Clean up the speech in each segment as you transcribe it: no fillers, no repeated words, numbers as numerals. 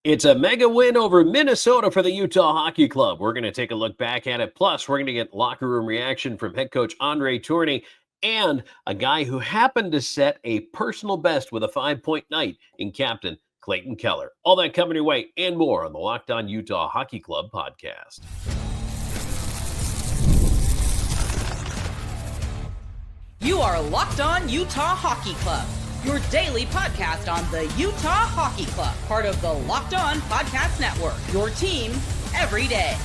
It's a mega win over Minnesota for the Utah Hockey Club. We're going to take a look back at it. Plus, we're going to get locker room reaction from head coach Andre Tourigny and a guy who happened to set a personal best with a 5-point night in Captain Clayton Keller. All that coming your way and more on the Locked On Utah Hockey Club podcast. You are Locked On Utah Hockey Club, your daily podcast on the Utah Hockey Club, part of the Locked On Podcast Network, your team every day.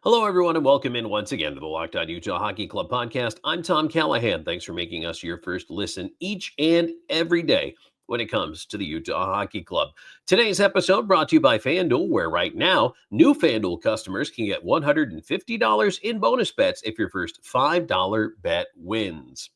Hello, everyone, and welcome in once again to the Locked On Utah Hockey Club podcast. I'm Tom Callahan. Thanks for making us your first listen each and every day when it comes to the Utah Hockey Club. Today's episode brought to you by FanDuel, where right now, new FanDuel customers can get $150 in bonus bets if your first $5 bet wins.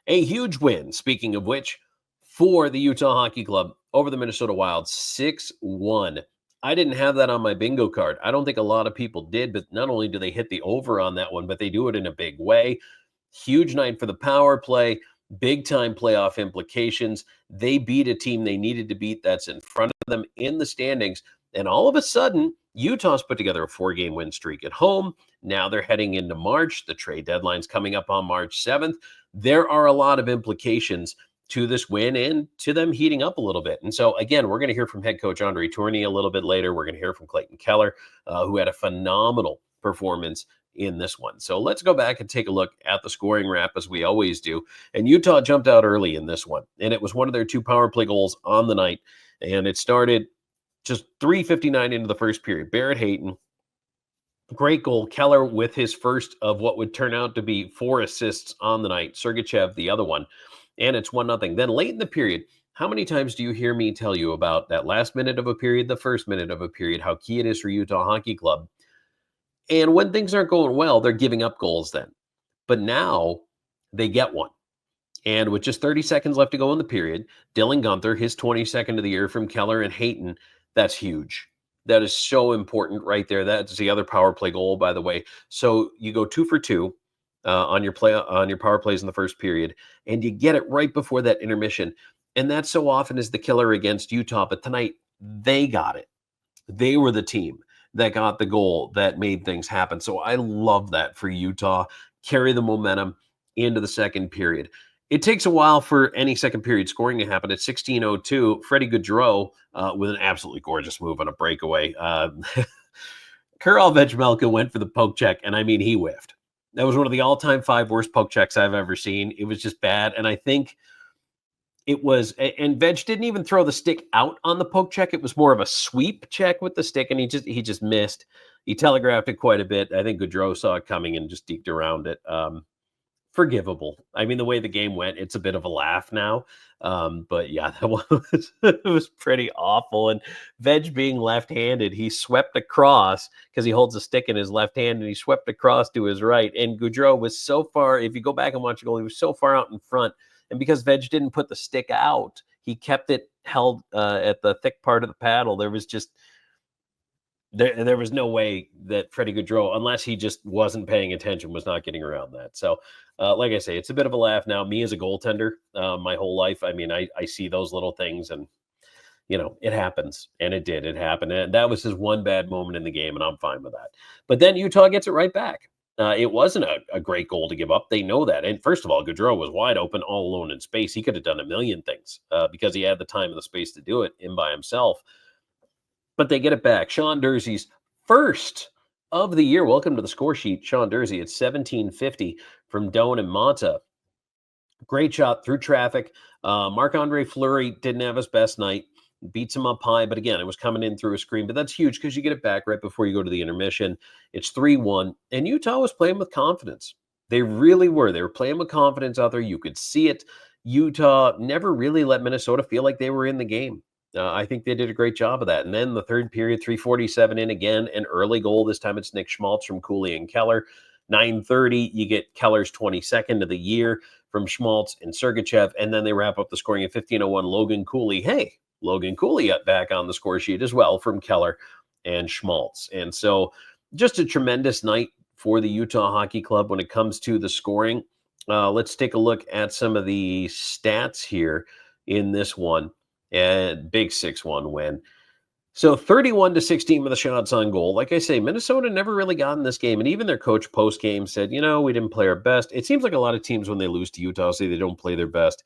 A huge win, speaking of which, for the Utah Hockey Club over the Minnesota Wild, 6-1. I didn't have that on my bingo card. I don't think a lot of people did, but not only do they hit the over on that one, but they do it in a big way. Huge night for the power play, big-time playoff implications. They beat a team they needed to beat that's in front of them in the standings, and all of a sudden, Utah's put together a 4-game win streak at home. Now they're heading into March. The trade deadline's coming up on March 7th. There are a lot of implications to this win and to them heating up a little bit. And so, again, we're going to hear from head coach Andre Tourigny a little bit later. We're going to hear from Clayton Keller, who had a phenomenal performance in this one. So let's go back and take a look at the scoring wrap as we always do. And Utah jumped out early in this one, and it was one of their 2 power play goals on the night. And it started just 3:59 into the first period. Barrett Hayton, great goal. Keller with his first of what would turn out to be 4 assists on the night. Sergachev, the other one. And it's 1-0. Then late in the period, how many times do you hear me tell you about that last minute of a period, the first minute of a period, how key it is for Utah Hockey Club? And when things aren't going well, they're giving up goals then. But now they get one. And with just 30 seconds left to go in the period, Dylan Guenther, his 22nd of the year from Keller and Hayton, that's huge. That is so important right there. That's the other power play goal, by the way. So you go 2 for 2 on your power plays in the first period, and you get it right before that intermission. And that so often is the killer against Utah. But tonight, they got it. They were the team that got the goal that made things happen. So I love that for Utah. Carry the momentum into the second period. It takes a while for any second period scoring to happen. At 16:02, Freddie Gaudreau with an absolutely gorgeous move on a breakaway. Karel Vejmelka went for the poke check, and I mean, he whiffed. That was one of the all-time 5 worst poke checks I've ever seen. It was just bad, and I think it was, and Veg didn't even throw the stick out on the poke check. It was more of a sweep check with the stick, and he just missed. He telegraphed it quite a bit. I think Gaudreau saw it coming and just deked around it. Forgivable. I mean, the way the game went, it's a bit of a laugh now. But yeah, that one was, it was pretty awful. And Veg being left-handed, he swept across because he holds a stick in his left hand, and he swept across to his right. And Gaudreau was so far, if you go back and watch the goal, he was so far out in front. And because Veg didn't put the stick out, he kept it held at the thick part of the paddle. There was just, there was no way that Freddie Gaudreau, unless he just wasn't paying attention, was not getting around that. So, like I say, it's a bit of a laugh now. Me as a goaltender, my whole life, I mean, I see those little things, and, you know, it happens. And it did. It happened. And that was his one bad moment in the game, and I'm fine with that. But then Utah gets it right back. It wasn't a great goal to give up. They know that. And first of all, Gaudreau was wide open, all alone in space. He could have done a million things because he had the time and the space to do it in by himself. But they get it back. Sean Durzee's first of the year. Welcome to the score sheet, Sean Durzi. It's 17:50 from Doan and Mata. Great shot through traffic. Marc-Andre Fleury didn't have his best night. Beats him up high, but again, it was coming in through a screen. But that's huge because you get it back right before you go to the intermission. It's 3-1, and Utah was playing with confidence. They really were. They were playing with confidence out there. You could see it. Utah never really let Minnesota feel like they were in the game. I think they did a great job of that. And then the third period, 3:47 in again, an early goal. This time it's Nick Schmaltz from Cooley and Keller. 9:30, you get Keller's 22nd of the year from Schmaltz and Sergachev. And then they wrap up the scoring at 15:01. Logan Cooley. Hey, Logan Cooley back on the score sheet as well from Keller and Schmaltz. And so just a tremendous night for the Utah Hockey Club when it comes to the scoring. Let's take a look at some of the stats here in this one. and big 6-1 win. So 31-16 with the shots on goal. Like I say, Minnesota never really got in this game. And even their coach post-game said, we didn't play our best. It seems like a lot of teams when they lose to Utah say they don't play their best.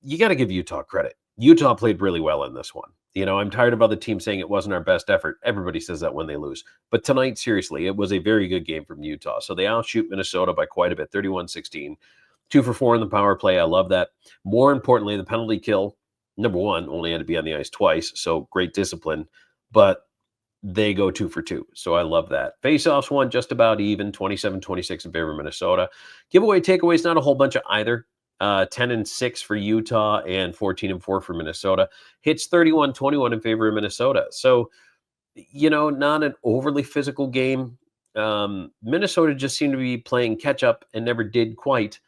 You got to give Utah credit. Utah played really well in this one. I'm tired of other teams saying it wasn't our best effort. Everybody says that when they lose. But tonight, seriously, it was a very good game from Utah. So they outshoot Minnesota by quite a bit, 31-16. 2 for 4 in the power play. I love that. More importantly, the penalty kill, number one, only had to be on the ice twice. So great discipline. But they go 2 for 2. So I love that. Faceoffs won just about even, 27-26 in favor of Minnesota. Giveaway takeaways, not a whole bunch of either. 10-6 for Utah and 14-4 for Minnesota. Hits 31-21 in favor of Minnesota. So, not an overly physical game. Minnesota just seemed to be playing catch up and never did quite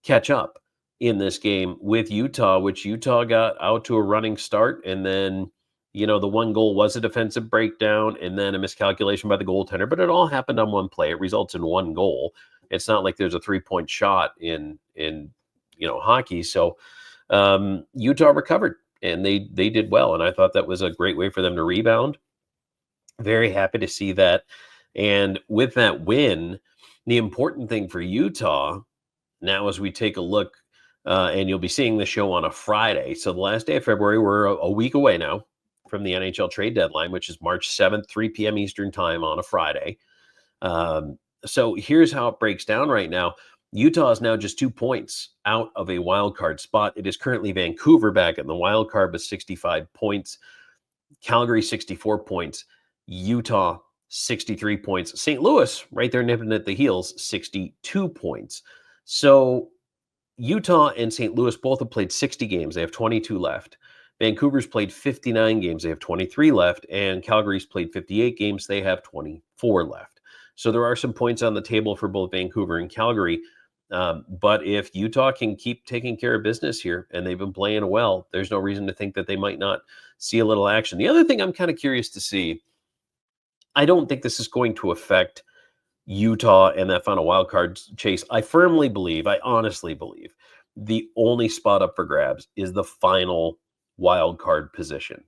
catch up in this game with Utah, which Utah got out to a running start. And then, the one goal was a defensive breakdown and then a miscalculation by the goaltender, but it all happened on one play. It results in one goal. It's not like there's a 3-point shot in hockey. So Utah recovered and they did well. And I thought that was a great way for them to rebound. Very happy to see that. And with that win, the important thing for Utah now, as we take a look, and you'll be seeing the show on a Friday. So the last day of February, we're a week away now from the NHL trade deadline, which is March 7th, 3 p.m. Eastern time on a Friday. So here's how it breaks down right now. Utah is now just 2 points out of a wild card spot. It is currently Vancouver back in the wild card with 65 points. Calgary, 64 points. Utah, 63 points. St. Louis, right there nipping at the heels, 62 points. So Utah and St. Louis both have played 60 games. They have 22 left. Vancouver's played 59 games. They have 23 left. And Calgary's played 58 games. They have 24 left. So there are some points on the table for both Vancouver and Calgary. But if Utah can keep taking care of business here, and they've been playing well, there's no reason to think that they might not see a little action. The other thing I'm kind of curious to see, I don't think this is going to affect Utah and that final wild card chase. I honestly believe the only spot up for grabs is the final wild card position.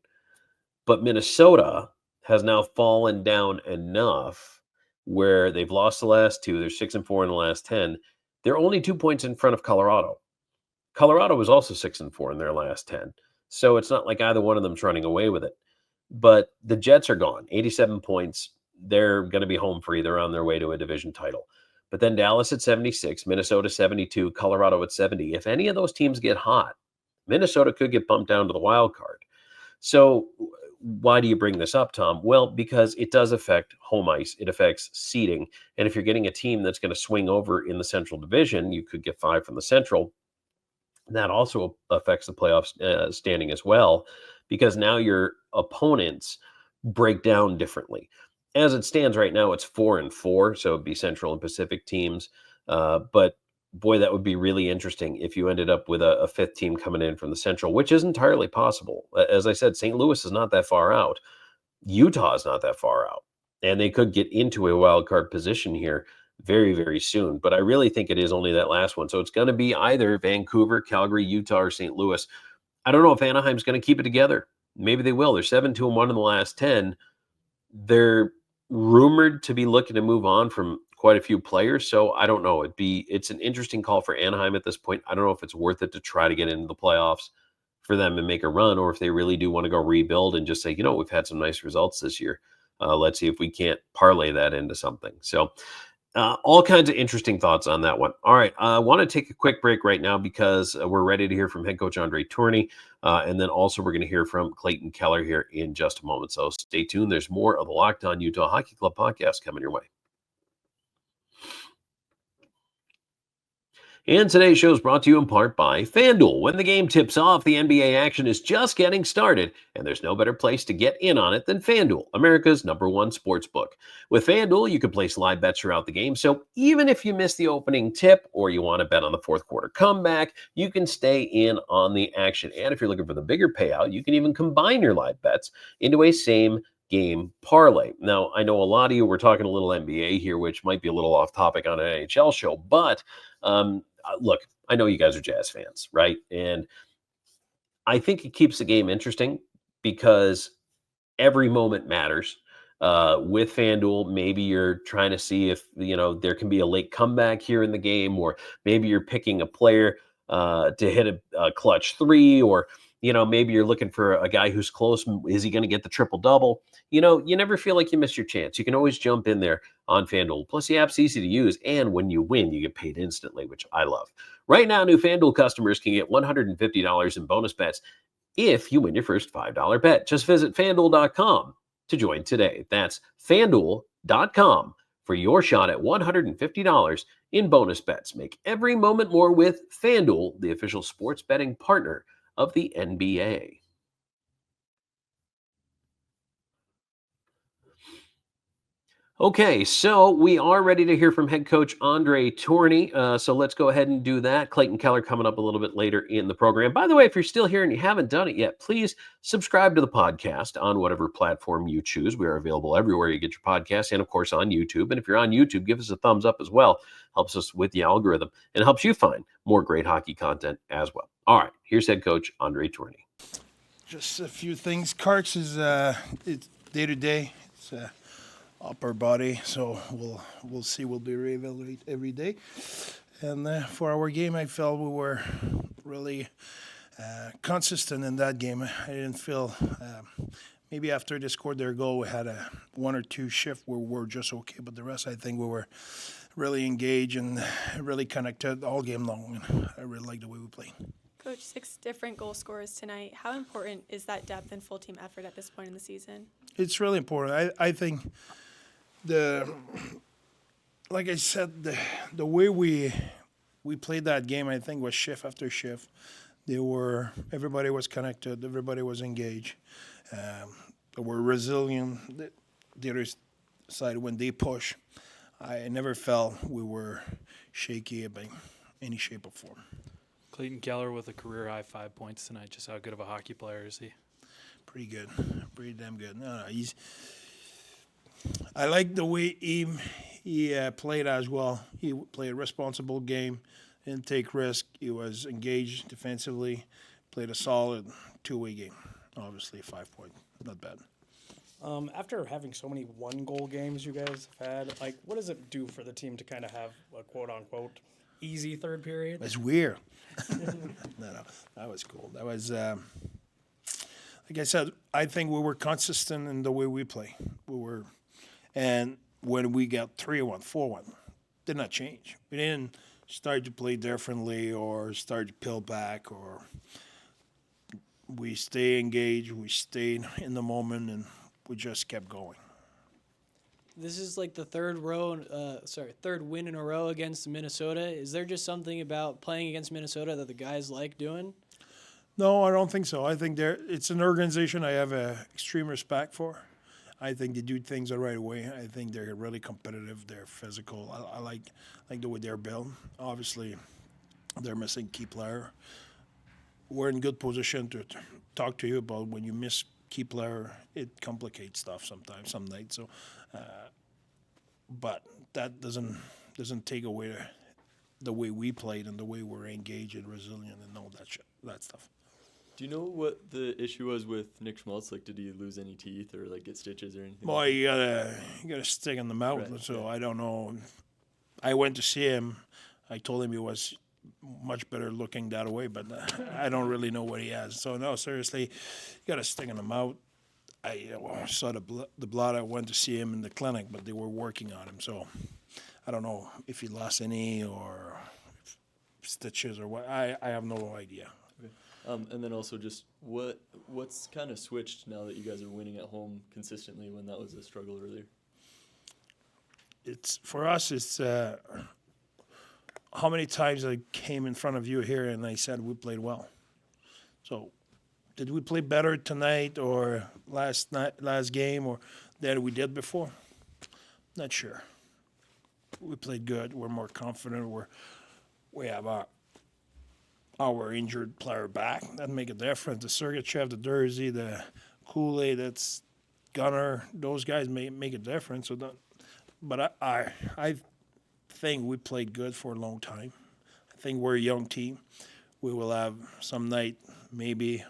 But Minnesota has now fallen down enough where they've lost the last 2. They're 6-4 in the last 10. They're only 2 points in front of Colorado. Colorado was also 6-4 in their last 10. So it's not like either one of them's running away with it. But the Jets are gone, 87 points. They're going to be home free. They're on their way to a division title. But then Dallas at 76, Minnesota 72, Colorado at 70. If any of those teams get hot, Minnesota could get bumped down to the wild card. So why do you bring this up, Tom? Well, because it does affect home ice. It affects seeding. And if you're getting a team that's going to swing over in the Central Division, you could get 5 from the Central. That also affects the playoff standing as well, because now your opponents break down differently. As it stands right now, it's 4-4, so it'd be Central and Pacific teams. But boy, that would be really interesting if you ended up with a fifth team coming in from the Central, which is entirely possible. As I said, St. Louis is not that far out. Utah is not that far out. And they could get into a wild card position here very, very soon. But I really think it is only that last one. So it's going to be either Vancouver, Calgary, Utah, or St. Louis. I don't know if Anaheim's going to keep it together. Maybe they will. They're 7-2-1 in the last 10. They're rumored to be looking to move on from quite a few players. So I don't know. It's an interesting call for Anaheim at this point. I don't know if it's worth it to try to get into the playoffs for them and make a run, or if they really do want to go rebuild and just say, we've had some nice results this year. Let's see if we can't parlay that into something. So all kinds of interesting thoughts on that one. All right. I want to take a quick break right now because we're ready to hear from head coach Andre Tourigny. And then also we're going to hear from Clayton Keller here in just a moment. So stay tuned. There's more of the Locked On Utah Hockey Club podcast coming your way. And today's show is brought to you in part by FanDuel. When the game tips off, the NBA action is just getting started, and there's no better place to get in on it than FanDuel, America's #1 sportsbook. With FanDuel, you can place live bets throughout the game, so even if you miss the opening tip or you want to bet on the fourth quarter comeback, you can stay in on the action. And if you're looking for the bigger payout, you can even combine your live bets into a same game parlay. Now, I know a lot of you were talking a little NBA here, which might be a little off topic on an NHL show, but look, I know you guys are Jazz fans, right? And I think it keeps the game interesting because every moment matters. With FanDuel, maybe you're trying to see if there can be a late comeback here in the game, or maybe you're picking a player to hit a clutch three, or maybe you're looking for a guy who's close. Is he going to get the triple double? You never feel like you missed your chance. You can always jump in there on FanDuel. Plus, the app's easy to use, and when you win, you get paid instantly, which I love. Right now, new FanDuel customers can get $150 in bonus bets if you win your first $5 bet. Just visit fanduel.com to join today. That's fanduel.com for your shot at $150 in bonus bets. Make every moment more with FanDuel, the official sports betting partner of the NBA. Okay, so we are ready to hear from head coach Andre Tourigny. So let's go ahead and do that. Clayton Keller coming up a little bit later in the program. By the way, if you're still here and you haven't done it yet, please subscribe to the podcast on whatever platform you choose. We are available everywhere you get your podcasts, and of course on YouTube. And if you're on YouTube, give us a thumbs up as well. Helps us with the algorithm and helps you find more great hockey content as well. All right, here's head coach Andre Tourigny. Just a few things. Karks is it's day to day. It's upper body, so we'll see. We'll be reevaluated every day. And for our game, I felt we were really consistent in that game. I didn't feel maybe after they scored their goal, we had a one or two shift where we were just okay, but the rest, I think we were really engaged and really connected all game long. And I really like the way we played. Coach, 6 different goal scorers tonight. How important is that depth and full team effort at this point in the season? It's really important. I think like I said, the way we played that game, I think, was shift after shift. Everybody was connected, everybody was engaged. They were resilient. The other side, when they push, I never felt we were shaky about any shape or form. Clayton Keller with a career high 5 points tonight. Just how good of a hockey player is he? Pretty good, pretty damn good. No, I like the way he played as well. He played a responsible game, didn't take risk. He was engaged defensively, played a solid two-way game. Obviously, 5 points, not bad. After having so many one-goal games you guys have had, what does it do for the team to kind of have a quote-unquote easy third period? It's weird. No, that was cool. That was, like I said, I think we were consistent in the way we play. And when we got 3-1, 4-1, did not change. We didn't start to play differently or start to peel back, or we stay engaged, we stayed in the moment, and we just kept going. This is like the third win in a row against Minnesota. Is there just something about playing against Minnesota that the guys like doing? No, I don't think so. I think it's an organization I have extreme respect for. I think they do things the right way. I think they're really competitive. They're physical. I like the way they're built. Obviously, they're missing key player. We're in good position to talk to you about when you miss key player. It complicates stuff sometimes, some nights. So, but that doesn't take away the way we played and the way we're engaged and resilient and all that stuff. Do you know what the issue was with Nick Schmaltz? Did he lose any teeth or get stitches or anything? Boy, you got a stick in the mouth, right, so yeah. I don't know. I went to see him. I told him he was much better looking that way, but I don't really know what he has. So no, seriously, you got a stick in the mouth. I saw the blood. I went to see him in the clinic, but they were working on him. So I don't know if he lost any or stitches or what. I have no idea. Okay. And then also just what's kind of switched now that you guys are winning at home consistently when that was a struggle earlier? For us, it's how many times I came in front of you here and I said we played well. So did we play better tonight or last game or than we did before? Not sure. We played good. We're more confident. We have our injured player back. That make a difference. The Sergachev, the Dursey, the Kool-Aid, that's Gunner. Those guys make a difference. But I think we played good for a long time. I think we're a young team. We will have some night maybe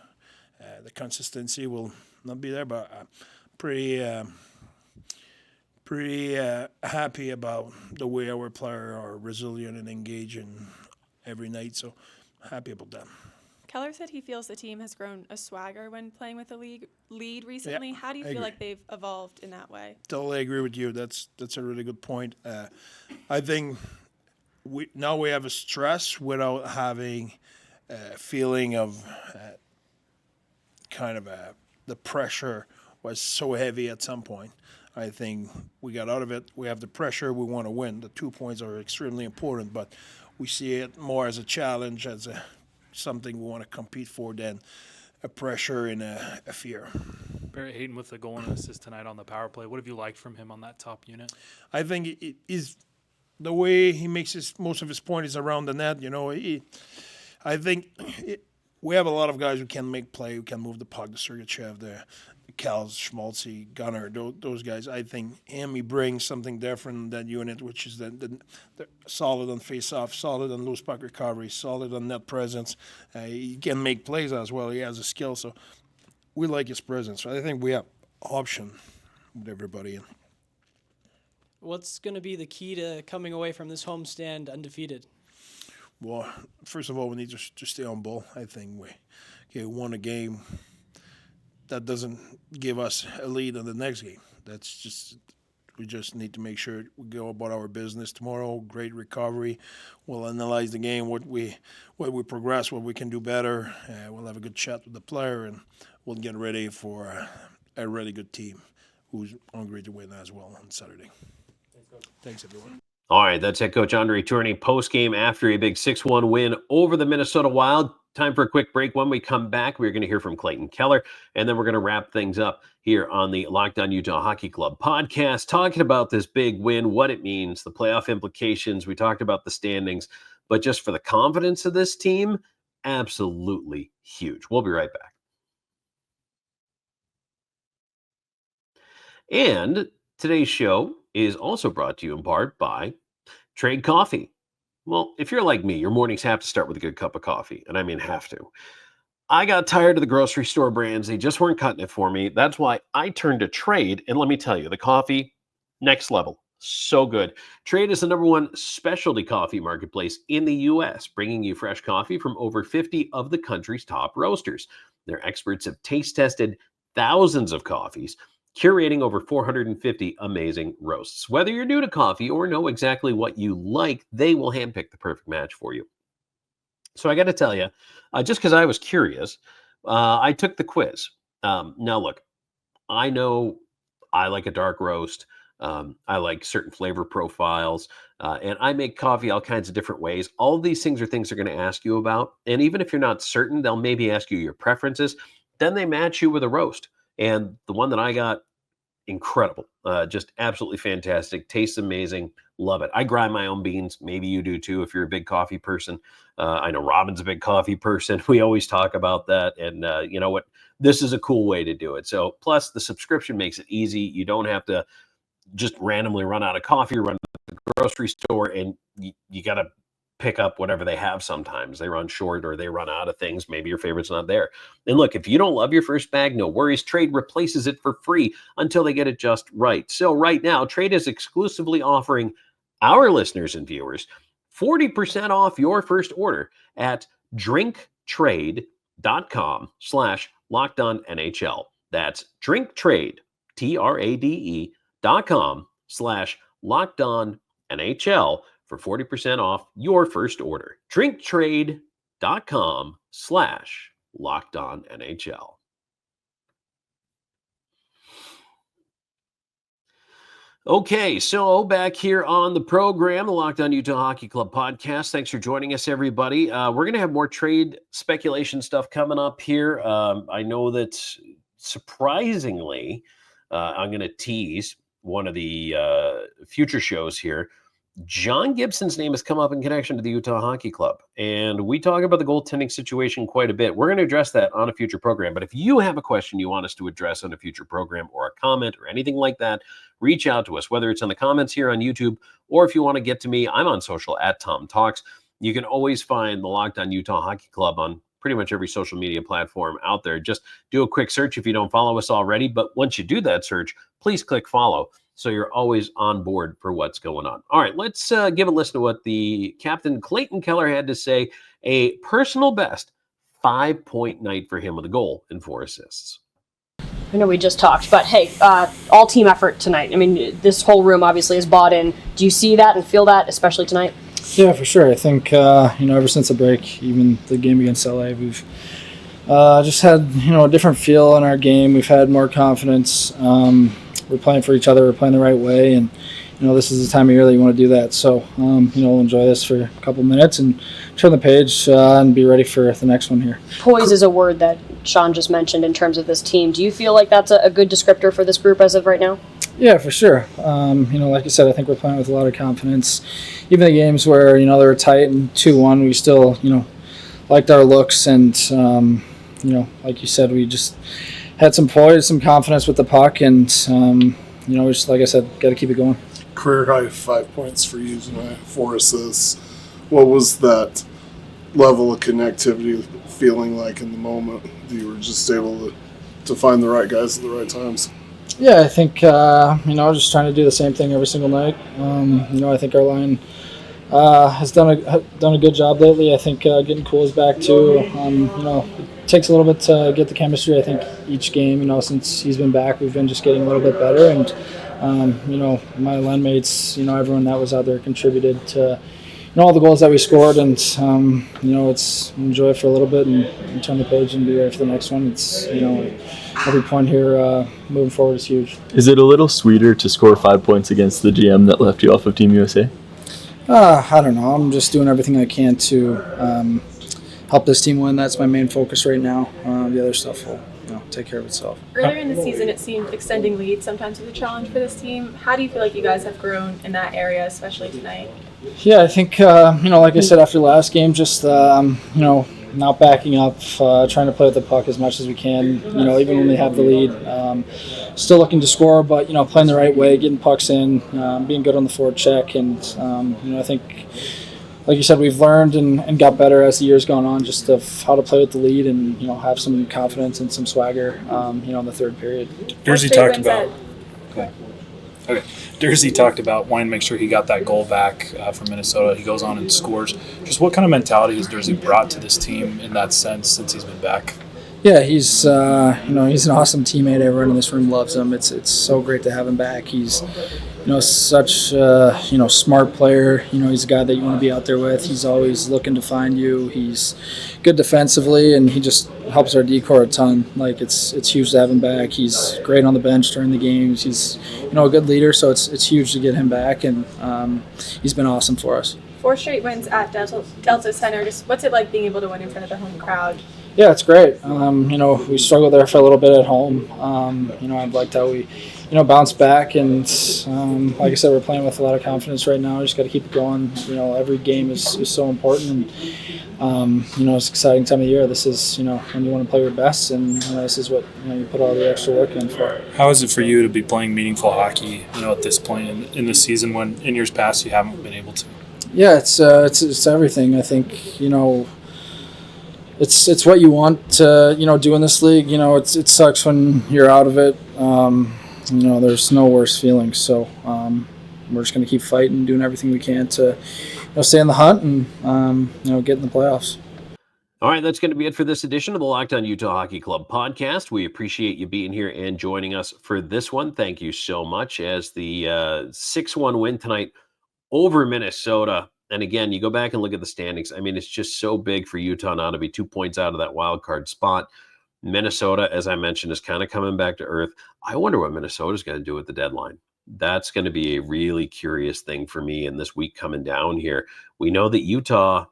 The consistency will not be there, but pretty happy about the way our players are resilient and engaging every night. So happy about that. Keller said he feels the team has grown a swagger when playing with the lead recently. How do you feel like they've evolved in that way? Totally agree with you. That's a really good point. I think we have a stress without having a feeling of the pressure was so heavy at some point. I think we got out of it. We have the pressure. We want to win. The 2 points are extremely important, but we see it more as a challenge, as something we want to compete for than a pressure and a fear. Barrett Hayton with the goal and assist tonight on the power play. What have you liked from him on that top unit? I think it is the way he makes most of his point is around the net. I think we have a lot of guys who can make play, who can move the puck. The Sergachev, the Kals, Schmaltzy, Gunnar, those guys. I think he brings something different in that unit, which is the solid on face-off, solid on loose puck recovery, solid on net presence. He can make plays as well. He has a skill, so we like his presence. So I think we have option with everybody. What's going to be the key to coming away from this homestand undefeated? Well, first of all, we need to stay on ball. I think we won a game. That doesn't give us a lead on the next game. We just need to make sure we go about our business tomorrow. Great recovery. We'll analyze the game, what we progress, what we can do better. We'll have a good chat with the player, and we'll get ready for a really good team who's hungry to win as well on Saturday. Thanks, everyone. All right, that's head coach Andre Tourigny post-game after a big 6-1 win over the Minnesota Wild. Time for a quick break. When we come back, we're going to hear from Clayton Keller, and then we're going to wrap things up here on the Locked On Utah Hockey Club podcast, talking about this big win, what it means, the playoff implications. We talked about the standings, but just for the confidence of this team, absolutely huge. We'll be right back. And today's show is also brought to you in part by Trade Coffee. Well, if you're like me, your mornings have to start with a good cup of coffee, and I mean have to. I got tired of the grocery store brands. They just weren't cutting it for me. That's why I turned to Trade, and let me tell you, the coffee, next level. So good. Trade is the #1 specialty coffee marketplace in the U.S., bringing you fresh coffee from over 50 of the country's top roasters. Their experts have taste tested thousands of coffees, curating over 450 amazing roasts. Whether you're new to coffee or know exactly what you like, they will handpick the perfect match for you. So I got to tell you, just because I was curious, I took the quiz. Now look, I know I like a dark roast. I like certain flavor profiles, and I make coffee all kinds of different ways. All of these things are things they're going to ask you about. And even if you're not certain, they'll maybe ask you your preferences. Then they match you with a roast. And the one that I got, incredible, just absolutely fantastic, tastes amazing, love it. I grind my own beans. Maybe you do too if you're a big coffee person. I know Robin's a big coffee person. We always talk about that. And you know what? This is a cool way to do it. So plus the subscription makes it easy. You don't have to just randomly run out of coffee, run to the grocery store, and you got to pick up whatever they have sometimes. They run short or they run out of things. Maybe your favorite's not there. And look, if you don't love your first bag, no worries. Trade replaces it for free until they get it just right. So right now, Trade is exclusively offering our listeners and viewers 40% off your first order at drinktrade.com/LockedOnNHL. That's drinktrade, TRADE.com/LockedOnNHL. for 40% off your first order. drinktrade.com/LockedOnNHL. Okay, so back here on the program, the Locked On Utah Hockey Club podcast. Thanks for joining us, everybody. We're going to have more trade speculation stuff coming up here. I know that surprisingly, I'm going to tease one of the future shows here. John Gibson's name has come up in connection to the Utah Hockey Club, and we talk about the goaltending situation quite a bit. We're going to address that on a future program, but if you have a question you want us to address on a future program or a comment or anything like that, reach out to us, whether it's in the comments here on YouTube or if you want to get to me, I'm on social at Tom Talks. You can always find the Locked On Utah Hockey Club on pretty much every social media platform out there. Just do a quick search if you don't follow us already. But once you do that search, please click follow so you're always on board for what's going on. All right, let's give a listen to what the captain, Clayton Keller, had to say. A personal best 5-point night for him with a goal and 4 assists. I know we just talked, but hey, all team effort tonight. I mean, this whole room obviously is bought in. Do you see that and feel that, especially tonight? Yeah, for sure. I think, ever since the break, even the game against LA, we've just had, a different feel in our game. We've had more confidence. We're playing for each other. We're playing the right way. And, this is the time of year that you want to do that. So, we'll enjoy this for a couple minutes and turn the page and be ready for the next one here. Poise is a word that Sean just mentioned in terms of this team. Do you feel like that's a good descriptor for this group as of right now? Yeah, for sure. Like I said, I think we're playing with a lot of confidence. Even the games where, they were tight and 2-1, we still, liked our looks. And, like you said, we just had some poise, some confidence with the puck. And, just, like I said, got to keep it going. Career high 5 points for you tonight, 4 assists. What was that level of connectivity feeling like in the moment? You were just able to find the right guys at the right times. Yeah, I think, just trying to do the same thing every single night. I think our line has done a good job lately. I think getting Cool is back too. It takes a little bit to get the chemistry. I think each game, since he's been back, we've been just getting a little bit better. And, my line mates, everyone that was out there contributed to, all the goals that we scored. And, it's enjoy it for a little bit and turn the page and be ready for the next one. It's, every point here moving forward is huge. Is it a little sweeter to score 5 points against the GM that left you off of Team USA? I don't know. I'm just doing everything I can to help this team win. That's my main focus right now. The other stuff will take care of itself. Earlier in the season, it seemed extending leads sometimes was a challenge for this team. How do you feel like you guys have grown in that area, especially tonight? Yeah, I think, like I said after last game, just, not backing up, trying to play with the puck as much as we can, even when we have the lead. Still looking to score, but, playing the right way, getting pucks in, being good on the forward check. And, I think, like you said, we've learned and got better as the year's gone on, just of how to play with the lead and, have some confidence and some swagger, in the third period. Jersey talked about. Okay. Jersey talked about wanting to make sure he got that goal back from Minnesota. He goes on and scores. Just what kind of mentality has Jersey brought to this team in that sense since he's been back? Yeah, he's he's an awesome teammate. Everyone in this room loves him. It's so great to have him back. He's such smart player. He's a guy that you want to be out there with. He's always looking to find you. He's good defensively, and he just helps our decor a ton. Like it's huge to have him back. He's great on the bench during the games. He's a good leader, so it's huge to get him back, and he's been awesome for us. 4 straight wins at Delta Center. Just what's it like being able to win in front of the home crowd? Yeah, it's great. We struggled there for a little bit at home. I've liked how we, bounced back, and like I said, we're playing with a lot of confidence right now. We just got to keep it going. Every game is so important, and it's an exciting time of year. This is when you want to play your best, and this is what you put all the extra work in for. How is it for you to be playing meaningful hockey? At this point in the season, when in years past you haven't been able to. Yeah, it's everything. I think It's what you want to do in this league. It sucks when you're out of it. There's no worse feeling. So we're just going to keep fighting, doing everything we can to stay in the hunt and get in the playoffs. All right, that's going to be it for this edition of the Locked On Utah Hockey Club podcast. We appreciate you being here and joining us for this one. Thank you so much. As the 6-1 win tonight over Minnesota. And again, you go back and look at the standings. I mean, it's just so big for Utah now to be 2 points out of that wild card spot. Minnesota, as I mentioned, is kind of coming back to earth. I wonder what Minnesota's going to do at the deadline. That's going to be a really curious thing for me in this week coming down here. We know that Utah,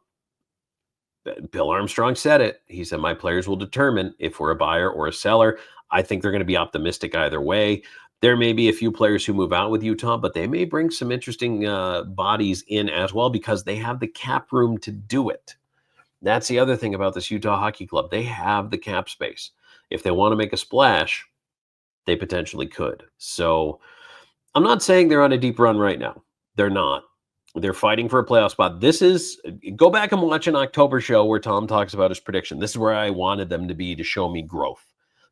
Bill Armstrong said it. He said, my players will determine if we're a buyer or a seller. I think they're going to be optimistic either way. There may be a few players who move out with Utah, but they may bring some interesting bodies in as well because they have the cap room to do it. That's the other thing about this Utah Hockey Club. They have the cap space. If they want to make a splash, they potentially could. So I'm not saying they're on a deep run right now. They're not. They're fighting for a playoff spot. Go back and watch an October show where Tom talks about his prediction. This is where I wanted them to be to show me growth,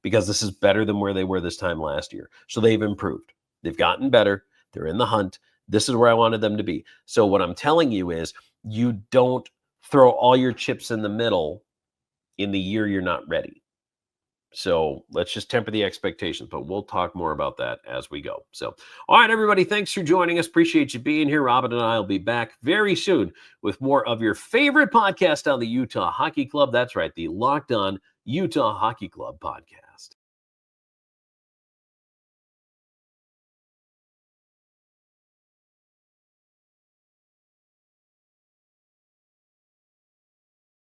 because this is better than where they were this time last year. So they've improved. They've gotten better. They're in the hunt. This is where I wanted them to be. So what I'm telling you is, you don't throw all your chips in the middle in the year you're not ready. So let's just temper the expectations, but we'll talk more about that as we go. So, all right, everybody, thanks for joining us. Appreciate you being here. Robin and I will be back very soon with more of your favorite podcast on the Utah Hockey Club. That's right, the Locked On Utah Hockey Club podcast.